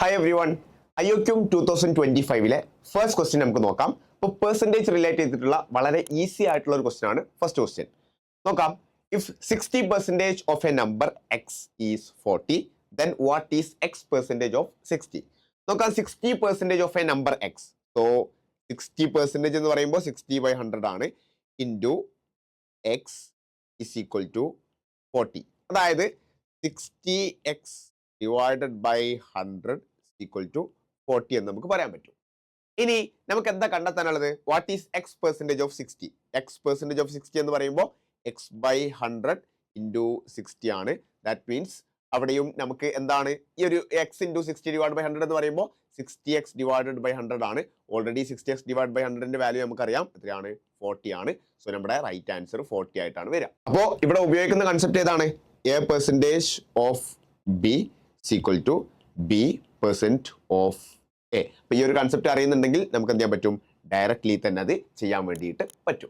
Hi every one IOQM 2025 first question നമുക്ക് നോക്കാം. ഇപ്പോൾ പെർസെൻറ്റേജ് റിലേറ്റ് ചെയ്തിട്ടുള്ള വളരെ ഈസി ആയിട്ടുള്ള ഒരു ക്വസ്റ്റ്യൻ ആണ് ഫസ്റ്റ് ക്വസ്റ്റ്യൻ. നോക്കാം. If 60% of a number x is 40, then what is x% of 60? നോക്കാം. 60% of a number x. So 60% എന്ന് പറയുമ്പോൾ 60/100 ആണ് into x is equal to 40. അതായത് 60x divided by 100 equal to 40 എന്ന് നമുക്ക് പറയാൻ പറ്റും. ഇനി നമുക്ക് എന്താ കണ്ടെത്താനുള്ളത്? What is x% of 60? x% of 60 എന്ന് പറയുമ്പോൾ x/100 ഇൻറ്റു 60 ആണ്. ദാറ്റ് മീൻസ് അവിടെയും നമുക്ക് എന്താണ് ഈ ഒരു x ഇൻറ്റു 60 ഡിവൈഡ് ബൈ 100 എന്ന് പറയുമ്പോൾ 60x ഡിവൈഡഡ് ബൈ 100 ആണ്. ഓൾറെഡി 60x ഡിവൈഡ് ബൈ 100ന്റെ വാല്യൂ നമുക്കറിയാം എത്രയാണ്? 40 ആണ്. സോ നമ്മുടെ റൈറ്റ് ആൻസർ 40 ആയിട്ടാണ് വരിക. അപ്പോൾ ഇവിടെ ഉപയോഗിക്കുന്ന കൺസെപ്റ്റ് ഏതാണ്? A% of B equal to B% of A. അപ്പോൾ ഈ ഒരു കൺസെപ്റ്റ് അറിയുന്നുണ്ടെങ്കിൽ നമുക്ക് എന്ത് ചെയ്യാൻ പറ്റും? ഡയറക്ട്ലി തന്നെ അത് ചെയ്യാൻ വേണ്ടിയിട്ട് പറ്റും.